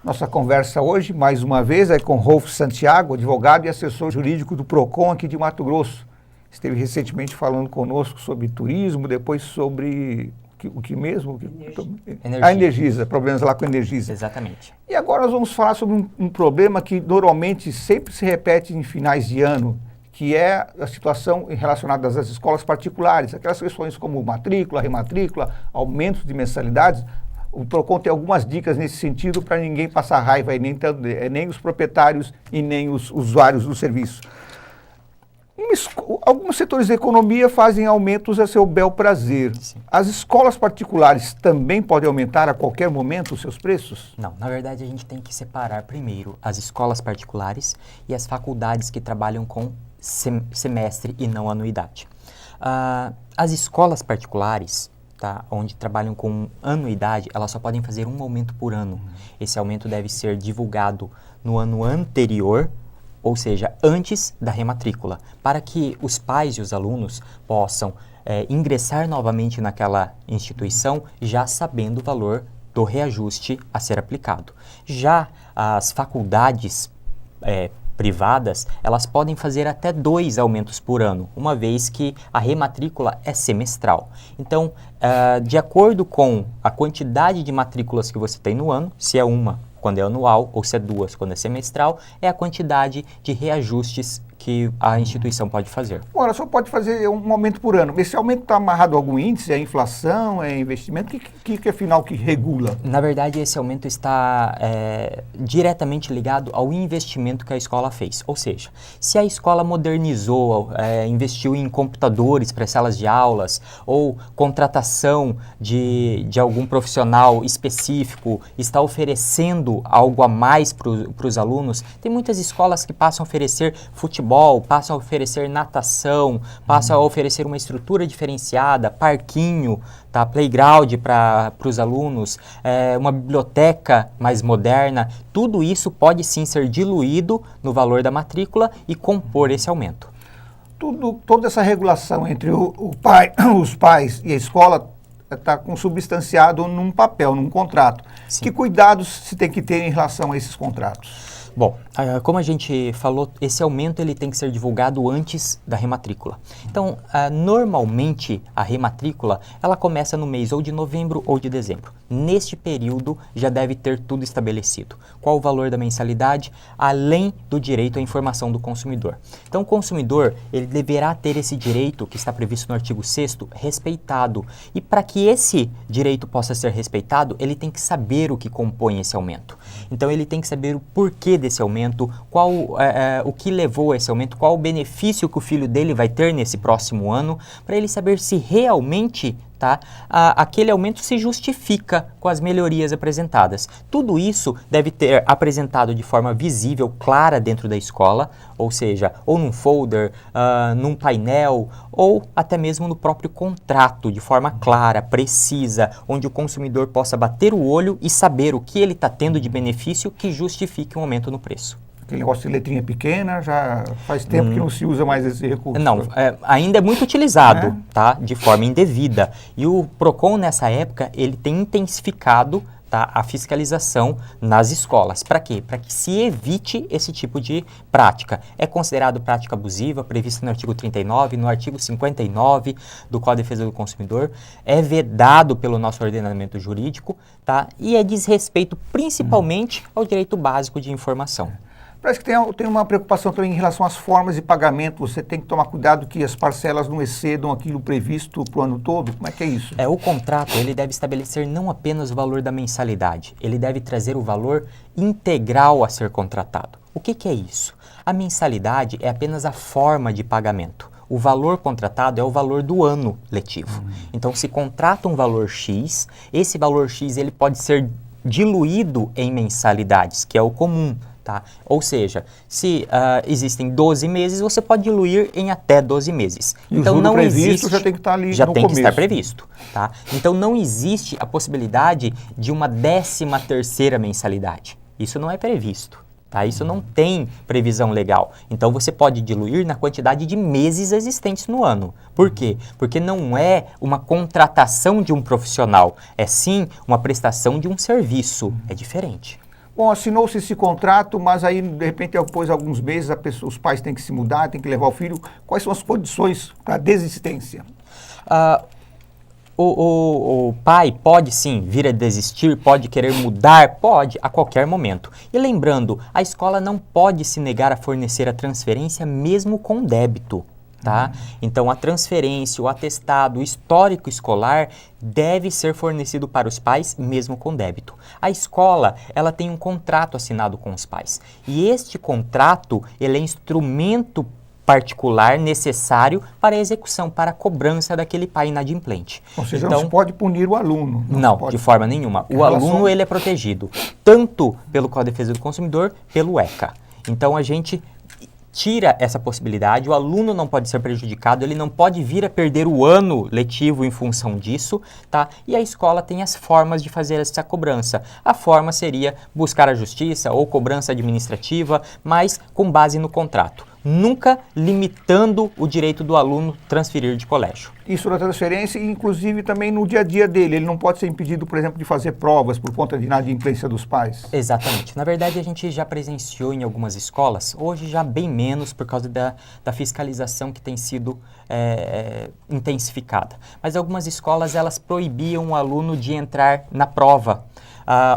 Nossa conversa hoje, mais uma vez, é com Rolf Santiago, advogado e assessor jurídico do PROCON aqui de Mato Grosso. Esteve recentemente falando conosco sobre turismo, depois sobre o que mesmo? Energia. A Energisa, problemas lá com a Energisa. Exatamente. E agora nós vamos falar sobre um problema que normalmente sempre se repete em finais de ano, que é a situação relacionada às escolas particulares, aquelas questões como matrícula, rematrícula, aumentos de mensalidades. O PROCON tem algumas dicas nesse sentido para ninguém passar raiva, e nem os proprietários e nem os usuários do serviço. Alguns setores da economia fazem aumentos a seu bel prazer. Sim. As escolas particulares também podem aumentar a qualquer momento os seus preços? Não, na verdade a gente tem que separar primeiro as escolas particulares e as faculdades que trabalham com semestre e não anuidade. As escolas particulares, tá, onde trabalham com anuidade, elas só podem fazer um aumento por ano. Esse aumento deve ser divulgado no ano anterior, ou seja, antes da rematrícula, para que os pais e os alunos possam ingressar novamente naquela instituição já sabendo o valor do reajuste a ser aplicado. Já as faculdades privadas, elas podem fazer até 2 aumentos por ano, uma vez que a rematrícula é semestral. Então, de acordo com a quantidade de matrículas que você tem no ano, se é uma quando é anual ou se é 2 quando é semestral, é a quantidade de reajustes que a instituição pode fazer. Ora, só pode fazer um aumento por ano. Esse aumento está amarrado a algum índice? É inflação? É investimento? O que afinal que regula? Na verdade, esse aumento está diretamente ligado ao investimento que a escola fez. Ou seja, se a escola modernizou, investiu em computadores para salas de aulas ou contratação de algum profissional específico, está oferecendo algo a mais para os alunos, tem muitas escolas que passam a oferecer futebol, passam a oferecer natação, passam a oferecer uma estrutura diferenciada, parquinho, tá, playground para os alunos, uma biblioteca mais moderna. Tudo isso pode sim ser diluído no valor da matrícula e compor esse aumento. Toda essa regulação entre os pais e a escola está consubstanciado num papel, num contrato. Sim. Que cuidados se tem que ter em relação a esses contratos? Bom, como a gente falou, esse aumento ele tem que ser divulgado antes da rematrícula. Então, normalmente a rematrícula ela começa no mês ou de novembro ou de dezembro. Neste período já deve ter tudo estabelecido. Qual o valor da mensalidade, além do direito à informação do consumidor. Então, o consumidor ele deverá ter esse direito que está previsto no artigo 6º respeitado. E para que esse direito possa ser respeitado, ele tem que saber o que compõe esse aumento. Então, ele tem que saber o porquê desse aumento, o que levou a esse aumento, qual o benefício que o filho dele vai ter nesse próximo ano, para ele saber se realmente aquele aumento se justifica com as melhorias apresentadas. Tudo isso deve ter apresentado de forma visível, clara dentro da escola, ou seja, ou num folder, num painel, ou até mesmo no próprio contrato, de forma clara, precisa, onde o consumidor possa bater o olho e saber o que ele está tendo de benefício que justifique um aumento no preço. Aquele negócio de letrinha pequena, já faz tempo que não se usa mais esse recurso. Não, ainda é muito utilizado, tá? De forma indevida. E o PROCON, nessa época, ele tem intensificado, tá, a fiscalização nas escolas. Para quê? Para que se evite esse tipo de prática. É considerado prática abusiva, prevista no artigo 39, no artigo 59 do Código de Defesa do Consumidor. É vedado pelo nosso ordenamento jurídico, tá? E é desrespeito principalmente ao direito básico de informação. Parece que tem uma preocupação também em relação às formas de pagamento. Você tem que tomar cuidado que as parcelas não excedam aquilo previsto para o ano todo. Como é que é isso? O contrato ele deve estabelecer não apenas o valor da mensalidade, ele deve trazer o valor integral a ser contratado. O que é isso? A mensalidade é apenas a forma de pagamento. O valor contratado é o valor do ano letivo. Então, se contrata um valor X, esse valor X ele pode ser diluído em mensalidades, que é o comum. Tá? Ou seja, se existem 12 meses, você pode diluir em até 12 meses. E então, o juro não previsto existe, já tem que estar ali já no tem começo. Que estar previsto. Tá? Então, não existe a possibilidade de uma 13ª mensalidade. Isso não é previsto. Tá? Isso não tem previsão legal. Então, você pode diluir na quantidade de meses existentes no ano. Por quê? Porque não é uma contratação de um profissional, é sim uma prestação de um serviço. É diferente. Bom, assinou-se esse contrato, mas aí, de repente, após alguns meses, os pais têm que se mudar, têm que levar o filho. Quais são as condições para desistência? O pai pode sim vir a desistir, pode querer mudar, pode, a qualquer momento. E lembrando, a escola não pode se negar a fornecer a transferência mesmo com débito. Tá? Então, a transferência, o atestado, o histórico escolar deve ser fornecido para os pais, mesmo com débito. A escola, ela tem um contrato assinado com os pais. E este contrato, ele é instrumento particular necessário para a execução, para a cobrança daquele pai inadimplente. Ou seja, então, não se pode punir o aluno. Não, de forma nenhuma. O aluno, ele é protegido, tanto pelo Código de Defesa do Consumidor, pelo ECA. Então, a gente tira essa possibilidade, o aluno não pode ser prejudicado, ele não pode vir a perder o ano letivo em função disso, tá? E a escola tem as formas de fazer essa cobrança. A forma seria buscar a justiça ou cobrança administrativa, mas com base no contrato. Nunca limitando o direito do aluno transferir de colégio. Isso na transferência e, inclusive, também no dia a dia dele. Ele não pode ser impedido, por exemplo, de fazer provas por conta de inadimplência dos pais. Exatamente. Na verdade, a gente já presenciou em algumas escolas, hoje já bem menos por causa da fiscalização que tem sido intensificada. Mas algumas escolas, elas proibiam o aluno de entrar na prova.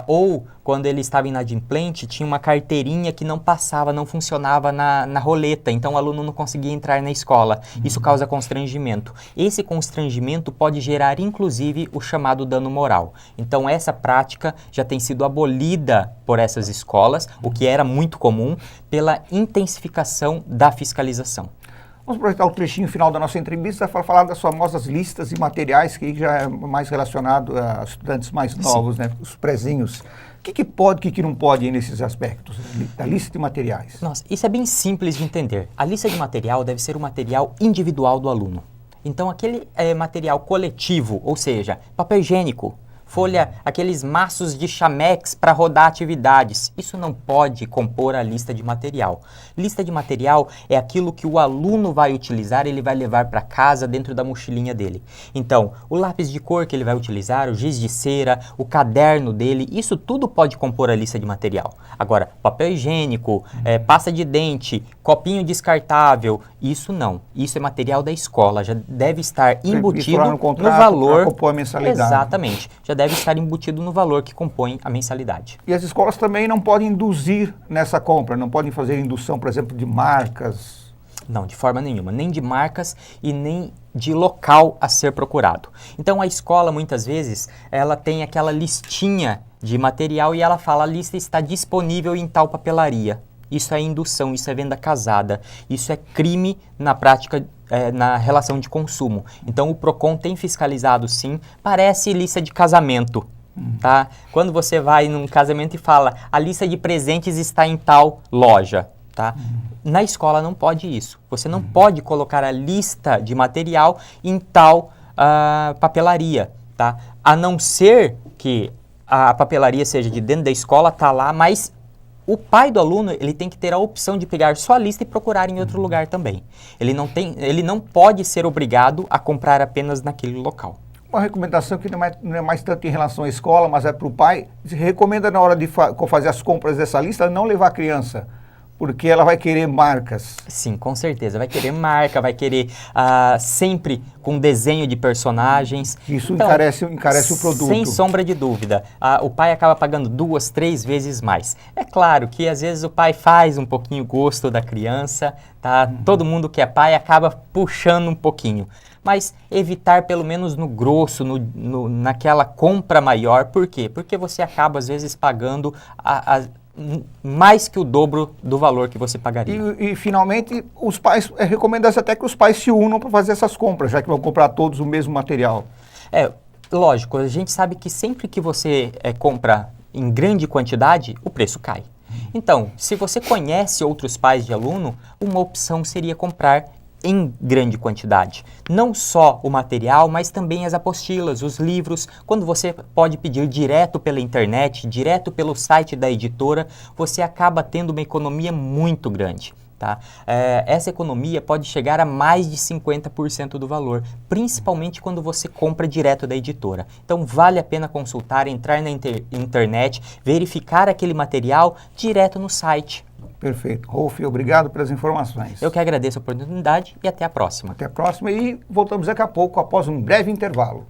Ou, quando ele estava inadimplente, tinha uma carteirinha que não passava, não funcionava na roleta, então o aluno não conseguia entrar na escola. Isso causa constrangimento. Esse constrangimento pode gerar, inclusive, o chamado dano moral. Então, essa prática já tem sido abolida por essas escolas, o que era muito comum, pela intensificação da fiscalização. Vamos aproveitar o trechinho final da nossa entrevista para falar das famosas listas e materiais, que já é mais relacionado a estudantes mais novos, né? Os prezinhos. O que pode, o que não pode nesses aspectos da lista de materiais? Nossa, isso é bem simples de entender. A lista de material deve ser o material individual do aluno. Então, aquele material coletivo, ou seja, papel higiênico, folha, aqueles maços de chamex para rodar atividades. Isso não pode compor a lista de material. Lista de material é aquilo que o aluno vai utilizar, ele vai levar para casa dentro da mochilinha dele. Então, o lápis de cor que ele vai utilizar, o giz de cera, o caderno dele, isso tudo pode compor a lista de material. Agora, papel higiênico, pasta de dente, copinho descartável, isso não. Isso é material da escola, já deve estar embutido no valor. Compor a mensalidade. Exatamente. Já deve estar embutido no valor que compõe a mensalidade. E as escolas também não podem induzir nessa compra, não podem fazer indução, por exemplo, de marcas? Não, de forma nenhuma, nem de marcas e nem de local a ser procurado. Então a escola, muitas vezes, ela tem aquela listinha de material e ela fala, a lista está disponível em tal papelaria. Isso é indução, isso é venda casada, isso é crime na prática, na relação de consumo. Então o PROCON tem fiscalizado sim, parece lista de casamento, tá? Quando você vai num casamento e fala, a lista de presentes está em tal loja, tá? Na escola não pode isso, você não pode colocar a lista de material em tal papelaria, tá? A não ser que a papelaria seja de dentro da escola, tá lá, mas o pai do aluno, ele tem que ter a opção de pegar sua lista e procurar em outro lugar também. Ele não pode ser obrigado a comprar apenas naquele local. Uma recomendação que não é mais tanto em relação à escola, mas é para o pai. Se recomenda na hora de fazer as compras dessa lista, não levar a criança, porque ela vai querer marcas. Sim, com certeza. Vai querer marca, vai querer sempre com desenho de personagens. Isso então, encarece o produto. Sem sombra de dúvida. O pai acaba pagando 2, 3 vezes mais. É claro que às vezes o pai faz um pouquinho o gosto da criança, tá? Todo mundo que é pai acaba puxando um pouquinho. Mas evitar pelo menos no grosso, naquela compra maior. Por quê? Porque você acaba às vezes pagando mais que o dobro do valor que você pagaria. E finalmente, os pais, recomenda-se até que os pais se unam para fazer essas compras, já que vão comprar todos o mesmo material. Lógico, a gente sabe que sempre que você compra em grande quantidade, o preço cai. Então, se você conhece outros pais de aluno, uma opção seria comprar em grande quantidade. Não só o material, mas também as apostilas, os livros. Quando você pode pedir direto pela internet, direto pelo site da editora, você acaba tendo uma economia muito grande. Tá? Essa economia pode chegar a mais de 50% do valor, principalmente quando você compra direto da editora. Então vale a pena consultar, entrar na internet, verificar aquele material direto no site. Perfeito. Rolf, obrigado pelas informações. Eu que agradeço a oportunidade e até a próxima. Até a próxima e voltamos daqui a pouco após um breve intervalo.